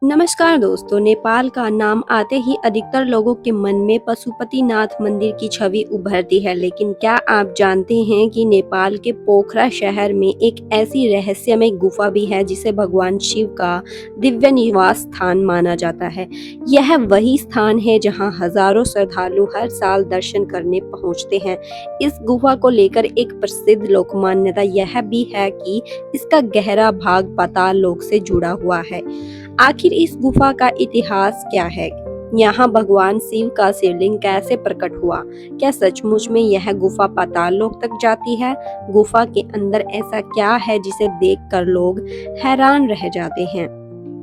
नमस्कार दोस्तों, नेपाल का नाम आते ही अधिकतर लोगों के मन में पशुपतिनाथ मंदिर की छवि उभरती है। लेकिन क्या आप जानते हैं कि नेपाल के पोखरा शहर में एक ऐसी रहस्यमय गुफा भी है जिसे भगवान शिव का दिव्य निवास स्थान माना जाता है। यह वही स्थान है जहां हजारों श्रद्धालु हर साल दर्शन करने पहुंचते हैं। इस गुफा को लेकर एक प्रसिद्ध लोक मान्यता यह भी है कि इसका गहरा भाग पाताल लोक से जुड़ा हुआ है। आखिर इस गुफा का इतिहास क्या है? यहाँ भगवान शिव का शिवलिंग कैसे प्रकट हुआ? क्या सचमुच में यह गुफा पाताल लोक तक जाती है? गुफा के अंदर ऐसा क्या है जिसे देखकर लोग हैरान रह जाते हैं?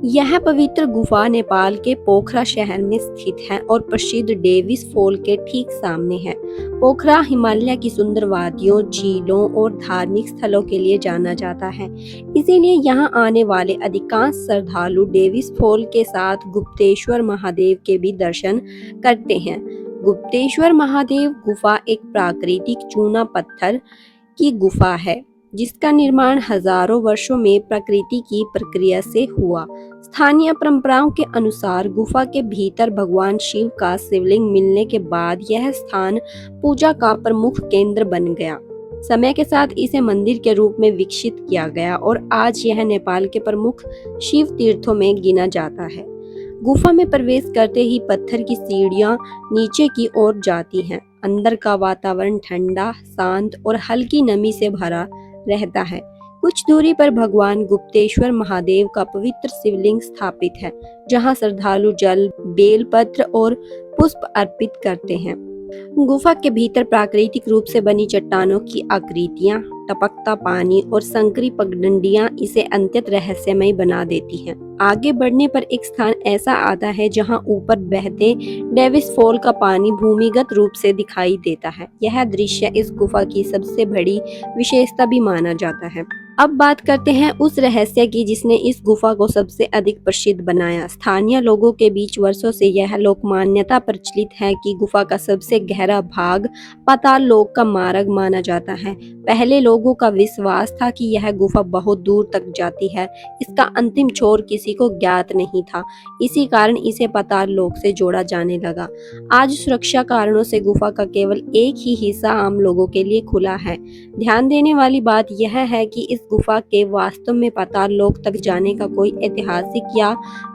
यह पवित्र गुफा नेपाल के पोखरा शहर में स्थित है और प्रसिद्ध डेविस फॉल के ठीक सामने है। पोखरा हिमालय की सुंदर वादियों, झीलों और धार्मिक स्थलों के लिए जाना जाता है। इसीलिए यहाँ आने वाले अधिकांश श्रद्धालु डेविस फॉल के साथ गुप्तेश्वर महादेव के भी दर्शन करते हैं। गुप्तेश्वर महादेव गुफा एक प्राकृतिक चूना पत्थर की गुफा है जिसका निर्माण हजारों वर्षों में प्रकृति की प्रक्रिया से हुआ। स्थानीय परंपराओं के अनुसार गुफा के भीतर भगवान शिव का शिवलिंग मिलने के बाद यह स्थान पूजा का प्रमुख केंद्र बन गया। समय के साथ इसे मंदिर के रूप में विकसित किया गया और आज यह नेपाल के प्रमुख शिव तीर्थों में गिना जाता है। गुफा में प्रवेश करते ही पत्थर की सीढ़ियां नीचे की ओर जाती हैं। अंदर का वातावरण ठंडा, शांत और हल्की नमी से भरा रहता है। कुछ दूरी पर भगवान गुप्तेश्वर महादेव का पवित्र शिवलिंग स्थापित है, जहां श्रद्धालु जल, बेलपत्र और पुष्प अर्पित करते हैं। गुफा के भीतर प्राकृतिक रूप से बनी चट्टानों की आकृतियां, टपकता पानी और संकरी पगडंडियां इसे अत्यंत रहस्यमय बना देती हैं। आगे बढ़ने पर एक स्थान ऐसा आता है जहां ऊपर बहते डेविस फॉल का पानी भूमिगत रूप से दिखाई देता है। यह दृश्य इस गुफा की सबसे बड़ी विशेषता भी माना जाता है। अब बात करते हैं उस रहस्य की जिसने इस गुफा को सबसे अधिक प्रसिद्ध बनाया। स्थानीय लोगों के बीच वर्षों से यह लोक मान्यता प्रचलित है कि गुफा का सबसे गहरा भाग पाताल लोक का मार्ग माना जाता है। पहले लोगों का विश्वास था कि यह गुफा बहुत दूर तक जाती है। इसका अंतिम छोर किसी को ज्ञात नहीं था। इसी कारण इसे पाताल लोक से जोड़ा जाने लगा। आज सुरक्षा कारणों से गुफा का केवल एक ही हिस्सा आम लोगों के लिए खुला है। ध्यान देने वाली बात यह है कि इस गुफा के वास्तव में पाताल लोक तक जाने का कोई ऐतिहासिक या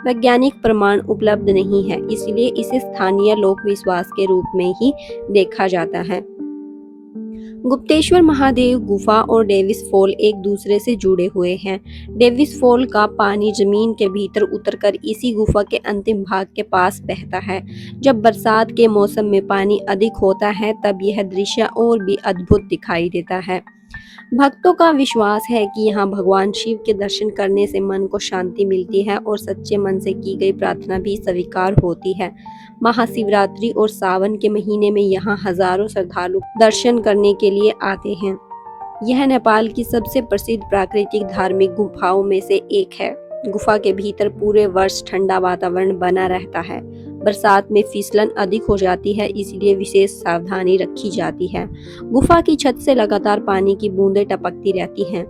वैज्ञानिक प्रमाण उपलब्ध नहीं है, इसलिए इसे स्थानीय लोक विश्वास के रूप में ही देखा जाता है। गुप्तेश्वर महादेव गुफा और डेविस फॉल एक दूसरे से जुड़े हुए हैं। डेविस फॉल का पानी जमीन के भीतर उतरकर इसी गुफा के अंतिम भाग के पास बहता है। जब बरसात के मौसम में पानी अधिक होता है तब यह दृश्य और भी अद्भुत दिखाई देता है। भक्तों का विश्वास है कि यहाँ भगवान शिव के दर्शन करने से मन को शांति मिलती है और सच्चे मन से की गई प्रार्थना भी स्वीकार होती है। महाशिवरात्रि और सावन के महीने में यहाँ हजारों श्रद्धालु दर्शन करने के लिए आते हैं। यह नेपाल की सबसे प्रसिद्ध प्राकृतिक धार्मिक गुफाओं में से एक है। गुफा के भीतर पूरे वर्ष ठंडा वातावरण बना रहता है। बरसात में फिसलन अधिक हो जाती है, इसलिए विशेष सावधानी रखी जाती है। गुफा की छत से लगातार पानी की बूंदें टपकती रहती हैं।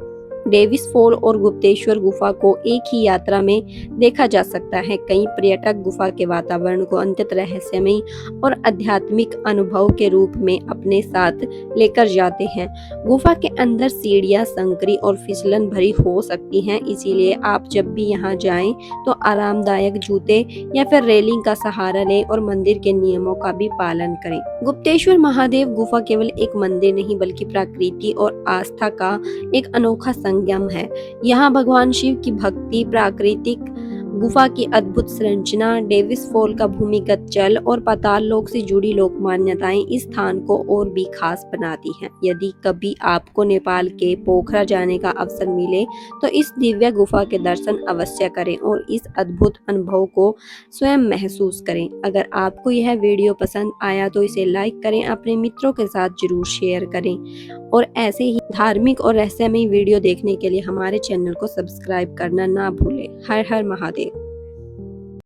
डेविस फॉल और गुप्तेश्वर गुफा को एक ही यात्रा में देखा जा सकता है। कई पर्यटक गुफा के वातावरण को अत्यंत रहस्यमय और आध्यात्मिक अनुभव के रूप में अपने साथ लेकर जाते हैं। गुफा के अंदर सीढ़ियां संकरी और फिसलन भरी हो सकती हैं, इसीलिए आप जब भी यहाँ जाएं तो आरामदायक जूते या फिर रेलिंग का सहारा लें और मंदिर के नियमों का भी पालन करें। गुप्तेश्वर महादेव गुफा केवल एक मंदिर नहीं बल्कि प्रकृति और आस्था का एक अनोखा संगम है। यहाँ भगवान शिव की भक्ति, प्राकृतिक गुफा की अद्भुत संरचना, डेविस फॉल का भूमिगत जल और पाताल लोक से जुड़ी लोक मान्यताएं इस स्थान को और भी खास बनाती हैं। यदि कभी आपको नेपाल के पोखरा जाने का अवसर मिले तो इस दिव्य गुफा के दर्शन अवश्य करें और इस अद्भुत अनुभव को स्वयं महसूस करें। अगर आपको यह वीडियो पसंद आया तो इसे लाइक करें, अपने मित्रों के साथ जरूर शेयर करें और ऐसे ही धार्मिक और रहस्यमय वीडियो देखने के लिए हमारे चैनल को सब्सक्राइब करना ना भूलें। हर हर महादेव।